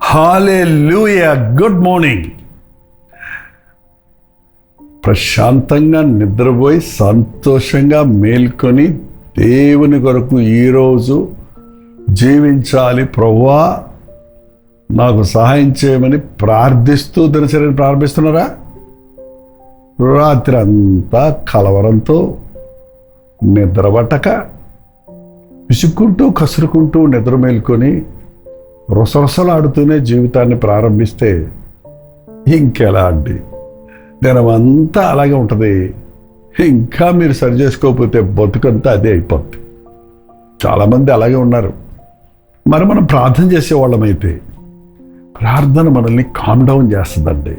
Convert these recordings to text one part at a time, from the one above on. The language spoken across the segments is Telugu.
హల్లెలూయా. Good morning. ప్రశాంతంగా నిద్రపోయి సంతోషంగా మేల్కొని దేవుని కొరకు ఈరోజు జీవించాలి ప్రభువా నాకు సహాయం చేయమని ప్రార్థిస్తూ దినచర్యను ప్రారంభిస్తున్నారా? రాత్రి అంతా కలవరంతో నిద్రపట్టక విసుక్కుంటూ కసురుకుంటూ నిద్ర మేల్కొని రొసరొసలాడుతూనే జీవితాన్ని ప్రారంభిస్తే ఇంకెలా అండి? దినమంతా అలాగే ఉంటుంది. ఇంకా మీరు సరి చేసుకోకపోతే బతుకంతా అదే అయిపోద్ది. చాలామంది అలాగే ఉన్నారు. మరి మనం ప్రార్థన చేసేవాళ్ళమైతే ప్రార్థన మనల్ని కామ్ డౌన్ చేస్తుందండి.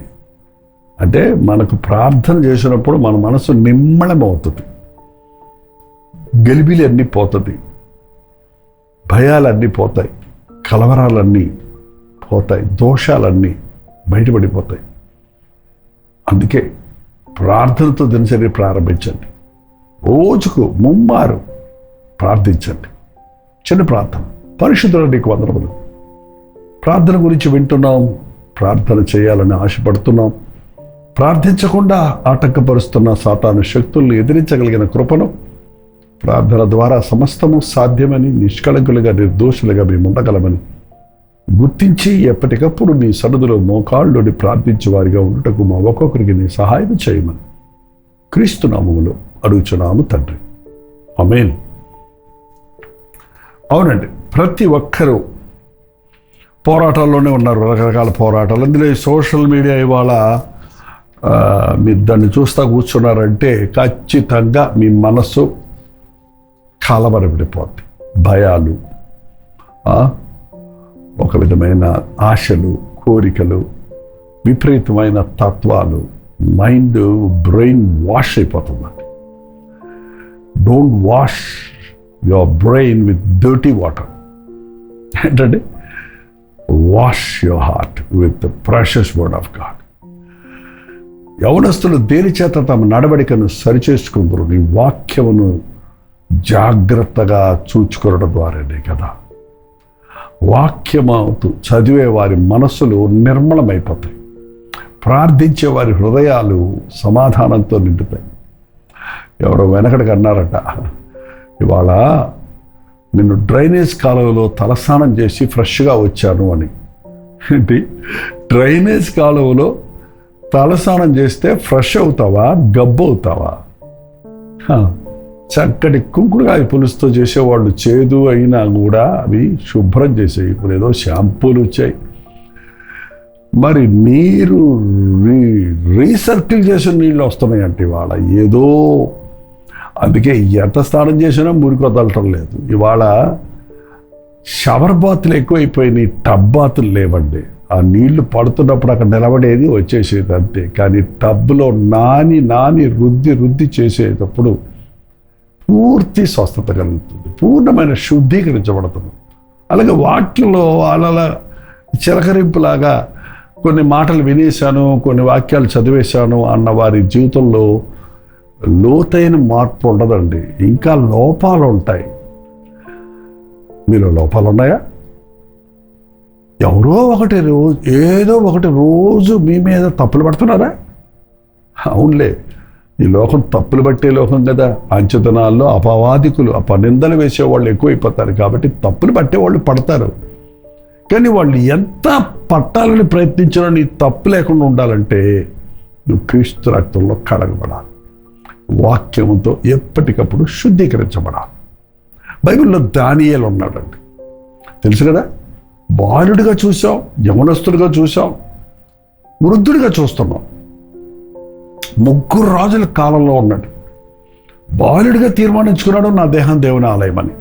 అంటే మనకు ప్రార్థన చేసినప్పుడు మన మనసు నిమ్మళం అవుతుంది, గలిబిలి అన్నీ పోతుంది, భయాలన్నీ పోతాయి, కలవరాలన్నీ పోతాయి, దోషాలన్నీ బయటపడిపోతాయి. అందుకే ప్రార్థనతో దినచర్య ప్రారంభించండి. రోజుకు ముమ్మారు ప్రార్థించండి. చిన్న ప్రార్థన. పరిశుద్ధుడా నీకు వందనములు. ప్రార్థన గురించి వింటున్నాం, ప్రార్థన చేయాలని ఆశపడుతున్నాం. ప్రార్థించకుండా ఆటంకపరుస్తున్న సాతాను శక్తుల్ని ఎదిరించగలిగిన కృపను ప్రార్థన ద్వారా సమస్తము సాధ్యమని, నిష్కళంకులుగా నిర్దోషులుగా మేము ఉండగలమని గుర్తించి ఎప్పటికప్పుడు నీ సన్నిధిలో మోకాళ్ళుని ప్రార్థించే వారిగా ఉండటకు మా ఒక్కొక్కరికి నీ సహాయం చేయమని క్రీస్తు నామములో అడుగుచున్నాము తండ్రి. ఆమేన్. అవునండి, ప్రతి ఒక్కరూ పోరాటాల్లోనే ఉన్నారు, రకరకాల పోరాటాలు. అందులో ఈ సోషల్ మీడియా ఇవాళ మీరు దాన్ని చూస్తూ కూర్చున్నారంటే ఖచ్చితంగా మీ మనసు కలవరపడిపోద్ది. భయాలు, ఒక విధమైన ఆశలు, కోరికలు, విపరీతమైన తత్వాలు, మైండ్ బ్రెయిన్ వాష్ అయిపోతుందండి. Don't wash your brain with dirty water. ఏంటంటే wash your heart with the precious word of God. యవనస్తులు దేని చేత తమ నడవడికను సరిచేసుకుందరు? నీ వాక్యమును జాగ్రత్తగా చూచుకోవడం ద్వారానే కదా. వాక్యమవుతూ చదివే వారి మనస్సులు నిర్మలమైపోతాయి, ప్రార్థించే వారి హృదయాలు సమాధానంతో నిండుతాయి. ఎవరో వెనకడికి అన్నారట, ఇవాళ నిన్ను డ్రైనేజ్ కాలువలో తలస్నానం చేసి ఫ్రెష్గా వచ్చాను అని. ఏంటి? డ్రైనేజ్ కాలువలో తలస్నానం చేస్తే ఫ్రెష్ అవుతావా, గబ్బు అవుతావా? చక్కటి కుంకుడుకాయ పులుసుతో చేసేవాళ్ళు చేదు అయినా కూడా అవి శుభ్రం చేసాయి. ఇప్పుడు ఏదో షాంపూలు వచ్చాయి. మరి నీరు రీసర్కిల్ చేసిన నీళ్ళు వస్తున్నాయంటే ఇవాళ ఏదో. అందుకే ఎంత స్నానం చేసినా మురికి వదలటం లేదు. ఇవాళ షవర్ బాతులు ఎక్కువైపోయినాయి, టబ్ బాతులు లేవండి. ఆ నీళ్లు పడుతున్నప్పుడు అక్కడ నిలబడేది, వచ్చేసేది అంతే. కానీ టబ్లో నాని రుద్ది చేసేటప్పుడు పూర్తి స్వస్థత కలుగుతుంది, పూర్ణమైన శుద్ధీకరించబడుతుంది. అలాగే వాక్యంలో అలా చిలకరింపులాగా కొన్ని మాటలు వినేశాను, కొన్ని వాక్యాలు చదివేశాను అన్న వారి జీవితంలో లోతైన మార్పు ఉండదండి. ఇంకా లోపాలు ఉంటాయి. మీలో లోపాలు ఉన్నాయా? ఏదో ఒకటి రోజు మీ మీద తప్పులు పడుతున్నారా? అవునులే, ఈ లోకం తప్పులు పట్టే లోకం కదా. అంచెతనాల్లో అపవాదికులు, అపనిందలు వేసేవాళ్ళు ఎక్కువైపోతారు. కాబట్టి తప్పులు పట్టేవాళ్ళు పడతారు. కానీ వాళ్ళు ఎంత పట్టాలని ప్రయత్నించినా నీ తప్పు లేకుండా ఉండాలంటే నువ్వు క్రీస్తు రక్తంలో కడగబడాలి, వాక్యముతో ఎప్పటికప్పుడు శుద్ధీకరించబడాలి. బైబిల్లో దానియేలు ఉన్నాడండి, తెలుసు కదా. బాలుడిగా చూసాం, యవనస్తుడిగా చూసాం, వృద్ధుడిగా చూస్తున్నాం. 3 రాజుల కాలంలో ఉన్నాడు. బాలుడిగా తీర్మానించుకున్నాడు నా దేహం దేవుని ఆలయమని.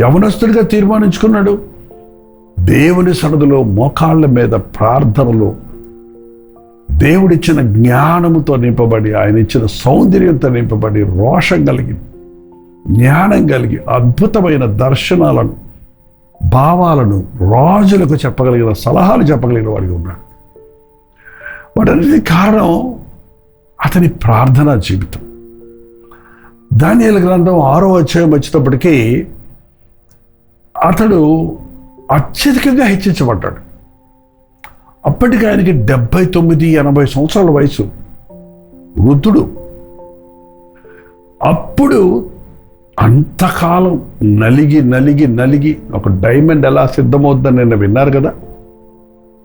యవనస్తుడిగా తీర్మానించుకున్నాడు దేవుని సన్నిధిలో మోకాళ్ళ మీద ప్రార్థనలో దేవుడిచ్చిన జ్ఞానముతో నింపబడి, ఆయన ఇచ్చిన సౌందర్యంతో నింపబడి, రోషం కలిగి, జ్ఞానం కలిగి, అద్భుతమైన దర్శనాలను, భావాలను, రాజులకు చెప్పగలిగిన సలహాలు చెప్పగలిగిన వాడిగా ఉన్నాడు. వాటన్నిటి కారణం అతని ప్రార్థనా జీవితం. దానియేలు గ్రంథం 6వ అధ్యాయం వచ్చేటప్పటికీ అతడు అత్యధికంగా హెచ్చించబడ్డాడు. అప్పటికి ఆయనకి 79-80 సంవత్సరాల వయసు, వృద్ధుడు. అప్పుడు అంతకాలం నలిగి నలిగి నలిగి ఒక డైమండ్ ఎలా సిద్ధమవుతుందని నిన్న విన్నారు కదా.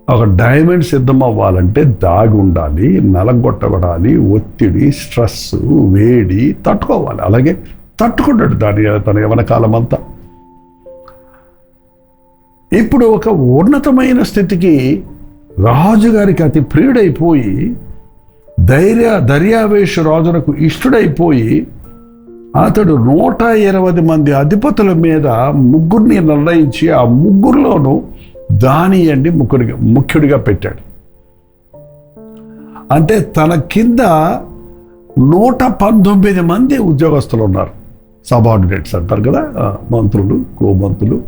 ఒక డైమండ్ సిద్ధం అవ్వాలంటే దాగి ఉండాలి, నలగొట్టబడాలి, ఒత్తిడి, స్ట్రెస్, వేడి తట్టుకోవాలి. అలాగే తట్టుకుంటాడు తన యవ్వన కాలం అంతా. ఇప్పుడు ఒక ఉన్నతమైన స్థితికి రాజుగారికి అతి ప్రియుడైపోయి, దర్యావేషు రాజునకు ఇష్టడైపోయి, అతడు 120 మంది అధిపతుల మీద ముగ్గురిని నిర్ణయించి ఆ ముగ్గురులోనూ దానియేలుని ముఖ్యుడిగా పెట్టాడు. అంటే తన కింద 119 మంది ఉద్యోగస్తులు ఉన్నారు. సబార్డినేట్స్ అంటారు కదా, మంత్రులు, కోమంత్రులు.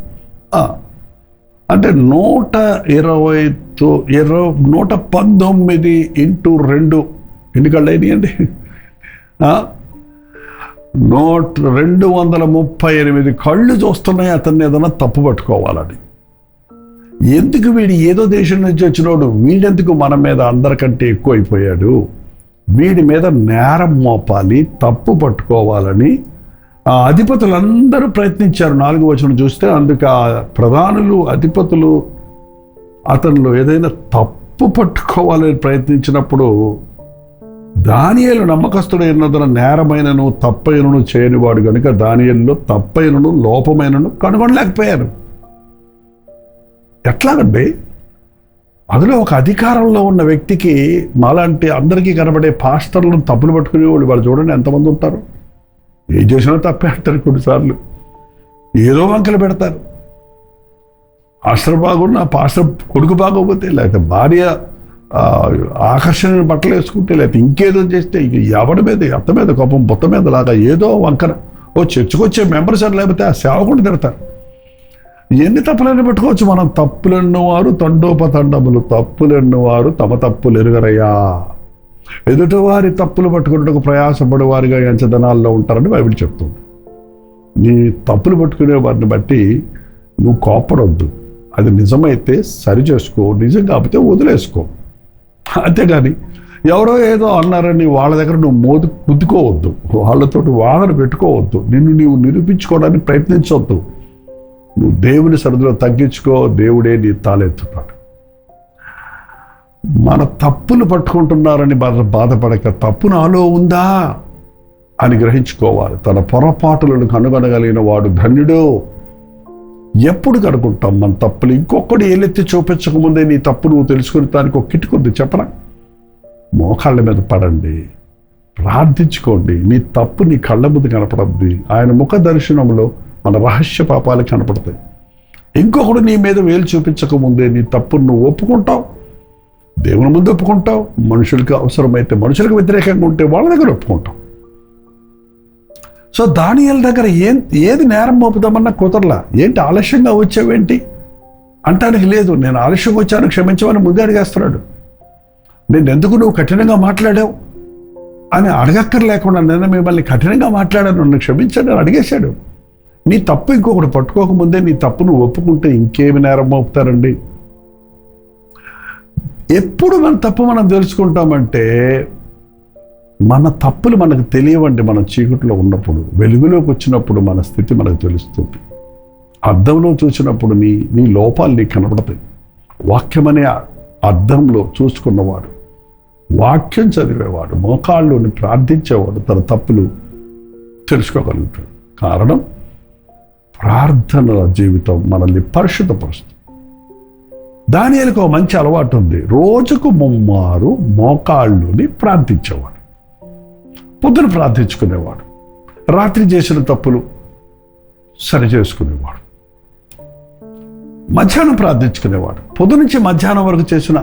అంటే 119 ఇంటూ 2 ఎన్ని కళ్ళు అయినాయండి? 238 కళ్ళు చూస్తున్నాయి అతన్ని ఏదైనా తప్పు పట్టుకోవాలని. ఎందుకు వీడు ఏదో దేశం నుంచి వచ్చినోడు, వీడెందుకు మన మీద అందరికంటే ఎక్కువ అయిపోయాడు, వీడి మీద నేరం మోపాలి, తప్పు పట్టుకోవాలని ఆ అధిపతులందరూ ప్రయత్నించారు. 4వ వచనం చూస్తే అందుకు ఆ ప్రధానులు, అధిపతులు అతనిలో ఏదైనా తప్పు పట్టుకోవాలని ప్రయత్నించినప్పుడు దానియేలు నమ్మకస్తుడైనందున నేరమైనను తప్పైనను చేయనివాడు కనుక దానియేలులో తప్పైనను లోపమైనను కనుగొనలేకపోయారు. ఎట్లాగండి? అందులో ఒక అధికారంలో ఉన్న వ్యక్తికి మాలాంటి అందరికీ కనబడే పాస్టర్లను తప్పులు పట్టుకునేవాళ్ళు వాళ్ళు చూడండి ఎంతమంది ఉంటారు. ఏం చేసినా తప్పే అంటారు. కొన్నిసార్లు ఏదో వంకలు పెడతారు. పాస్టర్ బాగున్నా, పాస్టర్ కొడుకు బాగోపోతే, లేకపోతే భార్య ఆకర్షణ బట్టలు వేసుకుంటే, లేకపోతే ఇంకేదో చేస్తే, ఇక ఎవడి మీద, అత్త మీద కోపం, బొత్త మీద లాగా ఏదో వంకన. చర్చకొచ్చే మెంబర్స్ అని లేకపోతే ఆ సేవకుడు తిడతారు. ఎన్ని తప్పులన్నీ పెట్టుకోవచ్చు మనం. తప్పులెన్నవారు తండోపతండములు, తప్పులెన్నవారు తమ తప్పులు ఎరుగరయ్యా, ఎదుటివారి తప్పులు పట్టుకున్నట్టుకు ప్రయాసపడే వారిగా ఎంచదనాల్లో ఉంటారని బైబిల్ చెప్తుంది. నీ తప్పులు పట్టుకునే వారిని బట్టి నువ్వు కోపడొద్దు. అది నిజమైతే సరి చేసుకో, నిజం కాకపోతే వదిలేసుకో. అంతేగాని ఎవరో ఏదో అన్నారని వాళ్ళ దగ్గర నువ్వు గుద్దుకోవద్దు, వాళ్ళతో వాదన పెట్టుకోవద్దు, నిన్ను నీవు నిరూపించుకోవడానికి ప్రయత్నించవద్దు. నువ్వు దేవుని సరిధిలో తగ్గించుకో, దేవుడే నీ తాలెత్తుతాడు. మన తప్పులు పట్టుకుంటున్నారని బాధపడక, తప్పు నాలో ఉందా అని గ్రహించుకోవాలి. తన పొరపాటులను కనుగొనగలిగిన వాడు ధన్యుడు. ఎప్పుడు కనుక్కుంటాం మన తప్పులు? ఇంకొకటి ఏలెత్తి చూపించకముందే నీ తప్పు నువ్వు తెలుసుకుని దానికి ఒక కిటుకుంది చెప్పరా? మోకాళ్ళ మీద పడండి, ప్రార్థించుకోండి. నీ తప్పు నీ కళ్ళ ముందు కనపడద్ది. ఆయన ముఖ దర్శనంలో మన రహస్య పాపాలు కనపడతాయి. ఇంకొకడు నీ మీద వేలు చూపించకముందే నీ తప్పును నువ్వు ఒప్పుకుంటావు, దేవుని ముందు ఒప్పుకుంటావు. మనుషులకు అవసరమైతే, మనుషులకు వ్యతిరేకంగా ఉంటే వాళ్ళ దగ్గర ఒప్పుకుంటాం. సో దానియేలు దగ్గర ఏది నేరం మోపుదామన్నా కుదరలా. ఏంటి ఆలస్యంగా వచ్చావేంటి అంటానికి లేదు. నేను ఆలస్యంగా వచ్చాను, క్షమించమని ముందే అడిగేస్తున్నాడు. నేను ఎందుకు నువ్వు కఠినంగా మాట్లాడావు అని అడగక్కర్లేకుండా, నేను మిమ్మల్ని కఠినంగా మాట్లాడాను, నన్ను క్షమించాడు అని అడిగేశాడు. నీ తప్పు ఇంకొకటి పట్టుకోకముందే నీ తప్పు నువ్వు ఒప్పుకుంటే ఇంకేమి నేరం మోపుతారండి? ఎప్పుడు మన తప్పు మనం తెలుసుకుంటామంటే, మన తప్పులు మనకు తెలియవండి. మనం చీకట్లో ఉన్నప్పుడు, వెలుగులోకి వచ్చినప్పుడు మన స్థితి మనకు తెలుస్తుంది. అద్దంలో చూసినప్పుడు నీ లోపాలు నీకు కనబడతాయి. వాక్యమనే అద్దంలో చూసుకున్నవాడు, వాక్యం చదివేవాడు, మోకాళ్ళలోని ప్రార్థించేవాడు తన తప్పులు తెలుసుకోగలుగుతాడు. కారణం ప్రార్థనల జీవితం మనల్ని పరిశుద్ధపరుస్తుంది. దానియేలుకు ఒక మంచి అలవాటు ఉంది. రోజుకు 3 మారు మోకాళ్ళుని ప్రార్థించేవాడు. పొద్దున ప్రార్థించుకునేవాడు, రాత్రి చేసిన తప్పులు సరి చేసుకునేవాడు, మధ్యాహ్నం ప్రార్థించుకునేవాడు. పొద్దు నుంచి మధ్యాహ్నం వరకు చేసిన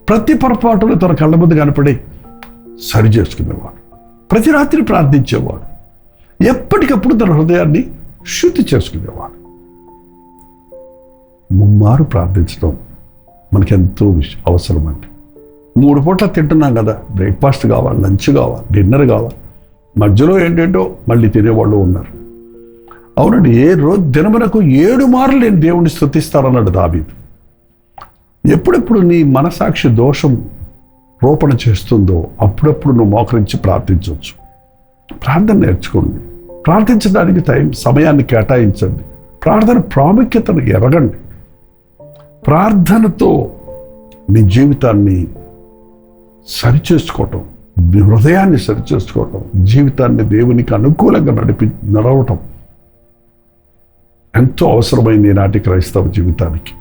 ప్రతి పొరపాటును తన కళ్ళ ముందు కనపడి సరి చేసుకునేవాడు. ప్రతి రాత్రి ప్రార్థించేవాడు. ఎప్పటికప్పుడు తన హృదయాన్ని శుద్ధి చేసుకునేవాడు. ముమ్మారు ప్రార్థించడం మనకెంతో అవసరమండి. 3 పూట్ల తింటున్నాం కదా, బ్రేక్ఫాస్ట్ కావాలి, లంచ్ కావాలి, డిన్నర్ కావాలి, మధ్యలో ఏంటంటో మళ్ళీ తినేవాళ్ళు ఉన్నారు. అవునండి, ఏ రోజు దినమునకు 7 మార్లు నేను దేవుణ్ణి స్తుతిస్తానన్నాడు దావీదు. ఎప్పుడెప్పుడు నీ మనసాక్షి దోషం రూపణ చేస్తుందో అప్పుడప్పుడు నువ్వు మోకరించి ప్రార్థించవచ్చు. ప్రార్థన నేర్చుకోండి. ప్రార్థించడానికి సమయాన్ని కేటాయించండి. ప్రార్థన ప్రాముఖ్యతను ఎరగండి. ప్రార్థనతో నీ జీవితాన్ని సరిచేసుకోవటం, హృదయాన్ని సరిచేసుకోవటం, జీవితాన్ని దేవునికి అనుకూలంగా నడవటం ఎంతో అవసరమైంది ఈనాటి క్రైస్తవ జీవితానికి.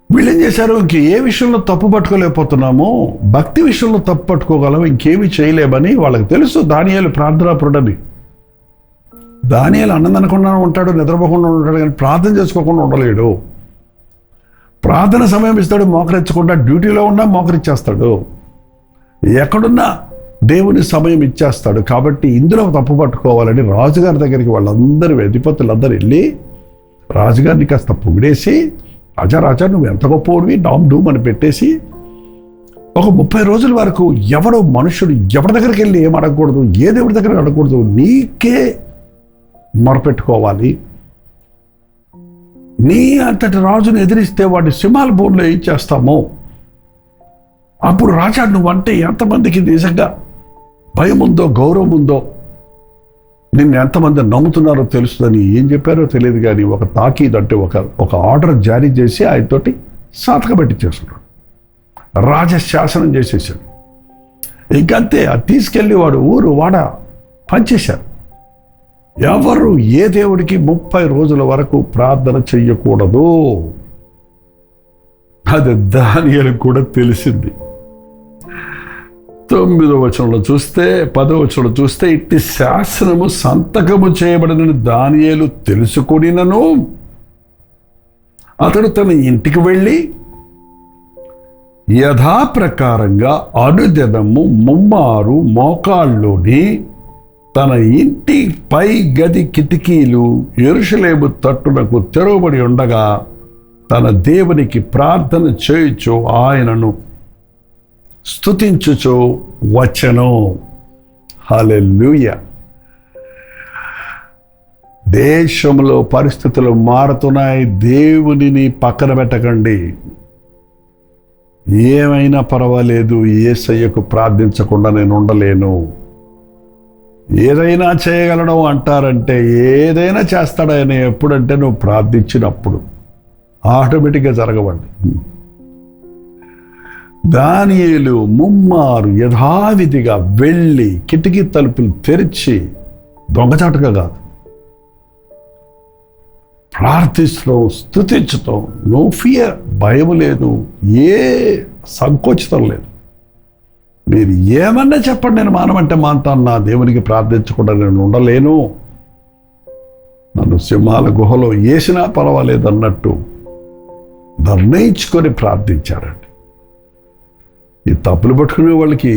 వీళ్ళేం చేశారు, ఇంక ఏ విషయంలో తప్పు పట్టుకోలేకపోతున్నామో భక్తి విషయంలో తప్పు పట్టుకోగలం, ఇంకేమీ చేయలేమని వాళ్ళకి తెలుసు. దానియేలు ప్రార్థనాపరుడని. దానియేలు అన్నం తినకుండా ఉంటాడు, నిద్రపోకుండా ఉంటాడు, కానీ ప్రార్థన చేసుకోకుండా ఉండలేడు. ప్రార్థన సమయం ఇస్తాడు, మోకరించకుండా. డ్యూటీలో ఉన్నా మోకరించేస్తాడు, ఎక్కడున్నా దేవుని సమయం ఇచ్చేస్తాడు. కాబట్టి ఇందులో తప్పు పట్టుకోవాలని రాజుగారి దగ్గరికి వాళ్ళందరూ అధిపతులందరూ వెళ్ళి రాజుగారిని కాస్త పొగిడేసి, రాజా నువ్వు ఎంత గొప్పవాడివి, డామ్ డూమ్ అని పెట్టేసి ఒక 30 రోజుల వరకు ఎవడో మనుషుడు ఎవరి దగ్గరికి వెళ్ళి ఏం అడగకూడదు, ఏ దేవుడి దగ్గర అడగకూడదు, నీకే మొరపెట్టుకోవాలి. నీ అంతటి రాజును ఎదిరిస్తే వాడి సింహాల బోన్లో ఏం చేస్తామో అప్పుడు రాజా నువ్వంటే ఎంతమందికి నిజంగా భయం ఉందో, గౌరవం ఉందో, నిన్ను ఎంతమంది నమ్ముతున్నారో తెలుస్తుందని ఏం చెప్పారో తెలియదు. కానీ ఒక తాకీదు అంటే ఒక ఆర్డర్ జారీ చేసి ఆయనతోటి సంతకం పెట్టించేస్తున్నాడు. రాజశాసనం చేసేసాడు. ఇంకంతే, అది తీసుకెళ్ళి వాడు ఊరు వాడ పనిచేశారు. ఎవరు ఏ దేవుడికి 30 రోజుల వరకు ప్రార్థన చెయ్యకూడదు. అది దానియేలుకు కూడా తెలిసింది. 9వ వచనంలో చూస్తే, 10వ వచనంలో చూస్తే, ఇట్టి శాసనము సంతకము చేయబడిన దానియేలు తెలుసుకొనినను అతడు తన ఇంటికి వెళ్ళి యథాప్రకారంగా అనుదినము ముమ్మారు మోకాళ్ళలోని తన ఇంటి పై గది కిటికీలు యెరూషలేము తట్టునకు తెరవబడి ఉండగా తన దేవునికి ప్రార్థన చేయుచు ఆయనను స్తుతించుచు వచ్చెను. హల్లెలూయా. దేశంలో పరిస్థితులు మారుతున్నాయి. దేవునిని పక్కన పెట్టకండి. ఏమైనా పర్వాలేదు, యేసయ్యకు ప్రార్థించకుండా నేను ఉండలేను. ఏదైనా చేయగలడం అంటారంటే ఏదైనా చేస్తాడని ఎప్పుడంటే నువ్వు ప్రార్థించినప్పుడు ఆటోమేటిక్గా జరగవండి. దానియేలు ముమ్మారు యథావిధిగా వెళ్ళి కిటికీ తలుపులు తెరిచి, దొంగచాటుగా కాదు, ప్రార్థిస్తూ స్తుతించటం, నో ఫియర్, భయం లేదు, ఏ సంకోచితం లేదు. మీరు ఏమన్నా చెప్పండి, నేను మానమంటే మానతాను, నా దేవునికి ప్రార్థించకుండా నేను ఉండలేను, నన్ను సింహాల గుహలో వేసినా పర్వాలేదు అన్నట్టు నిర్ణయించుకొని ప్రార్థించారండి. ఈ తప్పులు పట్టుకునే వాళ్ళకి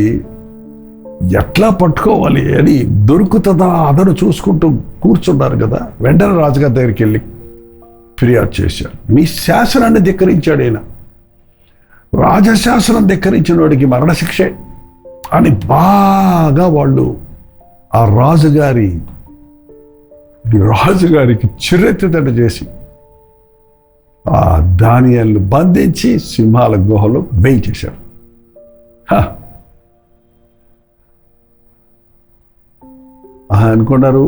ఎట్లా పట్టుకోవాలి అని దొరుకుతుందా అదను చూసుకుంటూ కూర్చున్నారు కదా. వెంటనే రాజుగారి దగ్గరికి వెళ్ళి ఫిర్యాదు చేశారు. మీ శాసనాన్ని ధిక్కరించాడు ఆయన. రాజశాసనం ధిక్కరించిన వాడికి మరణశిక్షే అని బాగా వాళ్ళు ఆ రాజుగారికి చిరెత్తితట చేసి ఆ దానియేలును బంధించి సింహాల గుహలో వేయించేశారు. అనుకున్నారు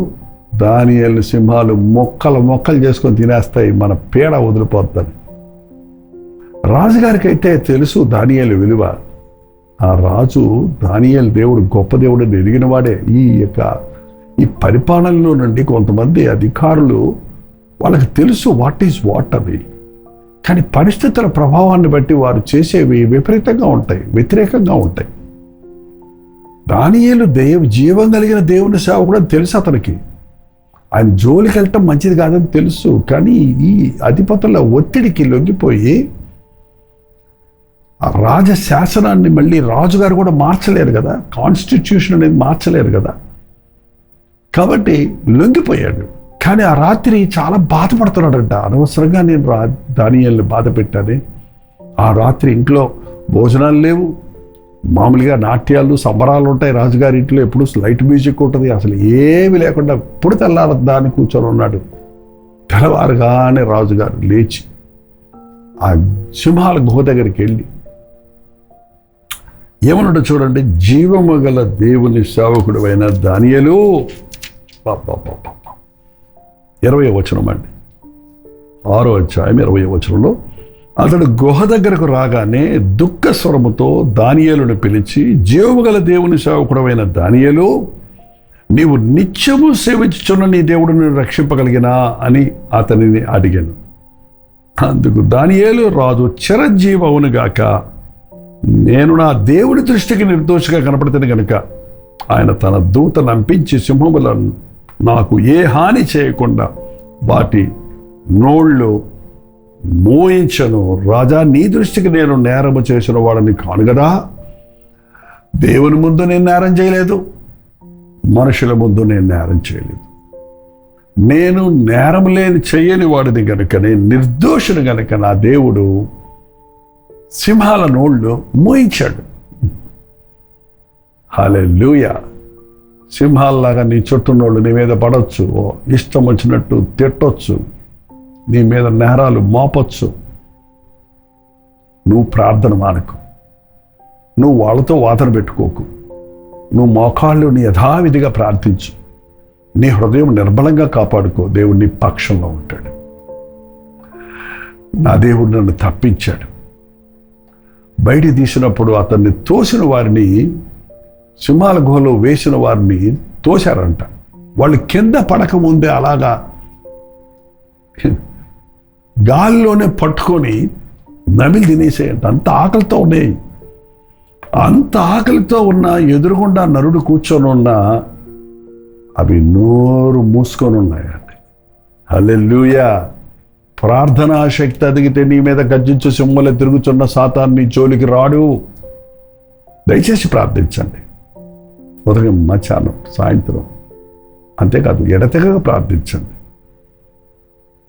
దానియేలును సింహాలు మొక్కలు చేసుకొని తినేస్తాయి, మన పీడ వదిలిపోద్దని. రాజుగారికి అయితే తెలుసు దానియేలు విలువ. ఆ రాజు దానియేలు దేవుడు గొప్ప దేవుడిని ఎదిగిన వాడే. ఈ పరిపాలనలో నుండి కొంతమంది అధికారులు వాళ్ళకి తెలుసు వాట్ ఈజ్ వాట్ అని. కానీ పరిస్థితుల ప్రభావాన్ని బట్టి వారు చేసేవి విపరీతంగా ఉంటాయి, వ్యతిరేకంగా ఉంటాయి. దానియేలు జీవం కలిగిన దేవుని సేవకుడు అని తెలుసు అతనికి. ఆయన జోలికి వెళ్ళటం మంచిది కాదని తెలుసు. కానీ ఈ అధిపతుల ఒత్తిడికి లొంగిపోయి ఆ రాజశాసనాన్ని మళ్ళీ రాజుగారు కూడా మార్చలేరు కదా, కాన్స్టిట్యూషన్ అనేది మార్చలేరు కదా. కాబట్టి లొంగిపోయాడు. కానీ ఆ రాత్రి చాలా బాధపడుతున్నాడంట. అనవసరంగా నేను దానియేలుని బాధ పెట్టాను. ఆ రాత్రి ఇంట్లో భోజనాలు లేవు, మామూలుగా నాట్యాలు సంబరాలు ఉంటాయి రాజుగారి ఇంట్లో, ఎప్పుడు లైట్ మ్యూజిక్ ఉంటుంది, అసలు ఏమి లేకుండా ఇప్పుడు తెల్లారద్దా అని కూర్చొని ఉన్నాడు. తెల్లవారుగానే రాజుగారు లేచి ఆ సింహాల గుహ దగ్గరికి వెళ్ళి ఏమన్నాడు చూడండి, జీవము గల దేవుని సేవకుడు అయిన దానియేలు, 20వ వచనం అండి, 6వ అధ్యాయం 20వ వచనంలో, అతడు గుహ దగ్గరకు రాగానే దుఃఖ స్వరముతో దానియేలును పిలిచి, జీవము గల దేవుని సేవకుడు అయిన దానియేలు, నీవు నిత్యము సేవించుచున్న నీ దేవుడు నిన్ను రక్షింపగలిగినా అని అతనిని అడిగాను. అందుకు దానియేలు, రాజు చిరంజీవి అవునుగాక, నేను నా దేవుడి దృష్టికి నిర్దోషిగా కనపడుతుంది కనుక ఆయన తన దూత నంపించి సింహములను నాకు ఏ హాని చేయకుండా వాటి నోళ్ళు మోయించను. రాజా, నీ దృష్టికి నేను నేరము చేసిన వాడిని కాను కదా. దేవుని ముందు నేను నేరం చేయలేదు, మనుషుల ముందు నేను నేరం చేయలేదు. నేను నేరం చేయని వాడిని గనుక, నేను నిర్దోషుని గనుక నా దేవుడు సింహాల నోళ్ళు మోయించాడు. హల్లెలూయా. సింహాల్లాగా నీ చుట్టూనోళ్ళు నీ మీద పడవచ్చు, ఇష్టం వచ్చినట్టు తిట్టొచ్చు, నీ మీద నేరాలు మోపొచ్చు. నువ్వు ప్రార్థన మానకు, నువ్వు వాళ్ళతో వాదన పెట్టుకోకు, నువ్వు మోకాళ్ళుని యథావిధిగా ప్రార్థించు, నీ హృదయం నిర్బలంగా కాపాడుకో. దేవుడు నీ పక్షంలో ఉంటాడు. నా దేవుడు నన్ను తప్పించాడు. బయటికి తీసినప్పుడు అతన్ని తోసిన వారిని, సింహాల గుహలో వేసిన వారిని తోశారంట. వాళ్ళు కింద పడక ముందే అలాగా గాలిలోనే పట్టుకొని నమిలి తినేసేయంట. అంత ఆకలితో ఉన్నాయి. అంత ఆకలితో ఉన్న ఎదురుగుండా నరుడు కూర్చొని ఉన్నా అవి నోరు మూసుకొని ఉన్నాయండి. హల్లెలూయా. ప్రార్థనా శక్తి అదిగితే నీ మీద గర్జించు సింహలే తిరుగుతున్న సాతాన్ని జోలికి రాడు. దయచేసి ప్రార్థించండి. ఉదయం, మధ్యాహ్నం, సాయంత్రం, అంతేకాదు ఎడతెగక ప్రార్థించండి.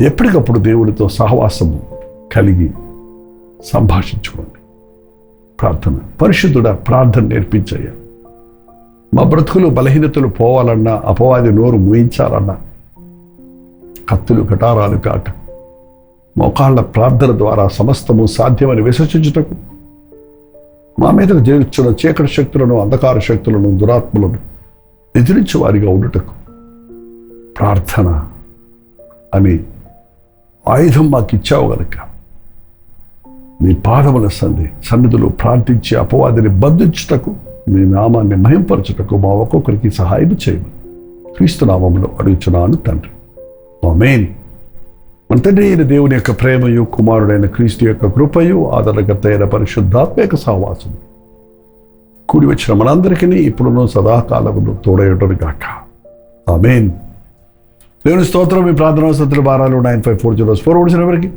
ఎప్పటికప్పుడు దేవుడితో సహవాసము కలిగి సంభాషించుకోండి. ప్రార్థన. పరిశుద్ధుడా, ప్రార్థన నేర్పించయ్యా. మా బ్రతుకులు బలహీనతలు పోవాలన్నా, అపవాది నోరు మూయించాలన్నా, కత్తులు కటారాలు కాక మోకాళ్ళ ప్రార్థన ద్వారా సమస్తము సాధ్యమని విశ్వసించుటకు, మా మీదకు చేర్చున్న చీకటి శక్తులను, అంధకార శక్తులను, దురాత్మలను ఎదిరించే వారిగా ఉండుటకు ప్రార్థన అని ఆయుధం మాకు ఇచ్చావు గనుక నీ పాదముల సన్నిధిలో ప్రార్థించి అపవాదిని బంధించుటకు, నీ నామాన్ని మహింపరచుటకు మా ఒక్కొక్కరికి సహాయం చేయమని క్రీస్తు నామములో అడుగుచున్నాను తండ్రి. ఆమేన్. మన తండ్రి అయిన దేవుని యొక్క ప్రేమయు, కుమారుడైన క్రీస్తు యొక్క కృపయు, ఆదరణకర్త అయిన పరిశుద్ధాత్మ యొక్క సహవాసము కూడి వచ్చిన మనందరికీ ఇప్పుడును సదాకాలమును తోడయుటను గాక. ఆమేన్. దేవుని స్తోత్రం. మీ ప్రార్థనా వసతుల భారాలు 9540 నెంబర్కి,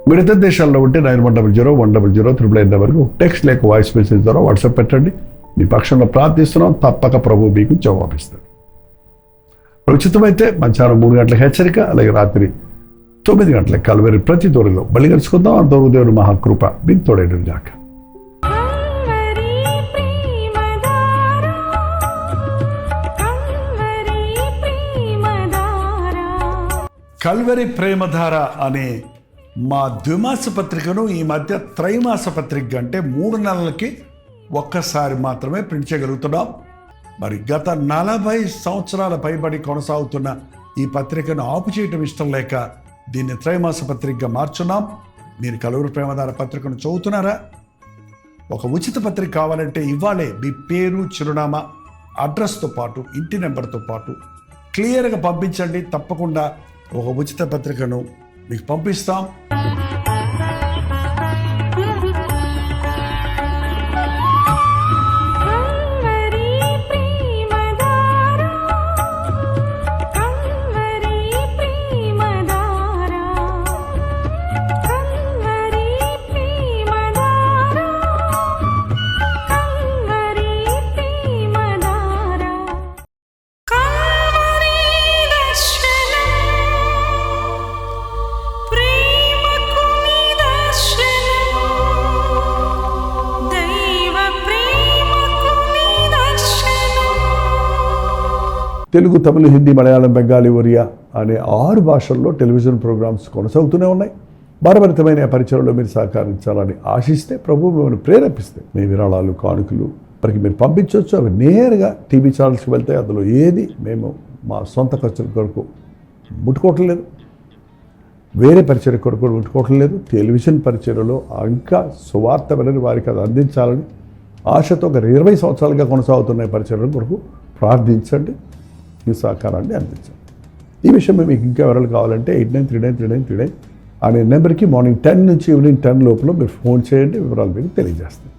మీరు ఇతర దేశాల్లో ఉంటే 9100 నెంబర్కు టెక్స్ట్ లేక వాయిస్ మెసేజ్ ద్వారా వాట్సాప్ పెట్టండి. మీ పక్షంలో ప్రార్థిస్తున్నాం. తప్పక ప్రభు మీకు జవాబిస్తాడు. ఉచితమైతే మధ్యాహ్నం 3 గంటలకు హెచ్చరిక, అలాగే రాత్రి 9 గంటలకు కల్వరి ప్రతి దూరంలో బలి కలుసుకుందాం. అంతవరకు దేవుని మహాకృప మీకు తోడేయడం గాక. కల్వరి ప్రేమధార అనే మా ద్విమాస పత్రికను ఈ మధ్య త్రైమాస పత్రిక అంటే 3 నెలలకి ఒక్కసారి మాత్రమే ప్రింట్ చేయగలుగుతున్నాం. మరి గత 40 సంవత్సరాల పైబడి కొనసాగుతున్న ఈ పత్రికను ఆపు చేయటం ఇష్టం లేక దీన్ని త్రైమాస పత్రికగా మార్చున్నాం. మీరు కల్వరి ప్రేమధార పత్రికను చదువుతున్నారా? ఒక ఉచిత పత్రిక కావాలంటే ఇవ్వాలే మీ పేరు, చిరునామా, అడ్రస్తో పాటు ఇంటి నెంబర్తో పాటు క్లియర్గా పంపించండి. తప్పకుండా ఒక ఉచిత పత్రికను మీకు పంపిస్తాం. తెలుగు, తమిళ, హిందీ, మలయాళం, బెంగాలీ, ఒరియా అనే 6 భాషల్లో టెలివిజన్ ప్రోగ్రామ్స్ కొనసాగుతూనే ఉన్నాయి. భారభరితమైన పరిచయంలో మీరు సహకరించాలని ఆశిస్తే, ప్రభు మిమ్మల్ని ప్రేరేపిస్తే మీ విరాళాలు, కానుకలు మనకి మీరు పంపించవచ్చు. అవి నేరుగా టీవీ ఛానల్స్కి వెళ్తాయి. అందులో ఏది మేము మా సొంత ఖర్చుల కొరకు ముట్టుకోవటం లేదు, వేరే పరిచయ కొరకు ముట్టుకోవటం లేదు. టెలివిజన్ పరిచయలో ఇంకా సువార్త వినని వారికి అది అందించాలని ఆశతో ఒక 20 సంవత్సరాలుగా కొనసాగుతున్న పరిచయం కొరకు ప్రార్థించండి, మీ సహకారాన్ని అందించండి. ఈ విషయం మీకు ఇంకా వివరాలు కావాలంటే 89393939 అనే నెంబర్కి మార్నింగ్ 10 నుంచి ఈవినింగ్ 10 లోపల మీరు ఫోన్ చేయండి, వివరాలు మీకు తెలియజేస్తాం.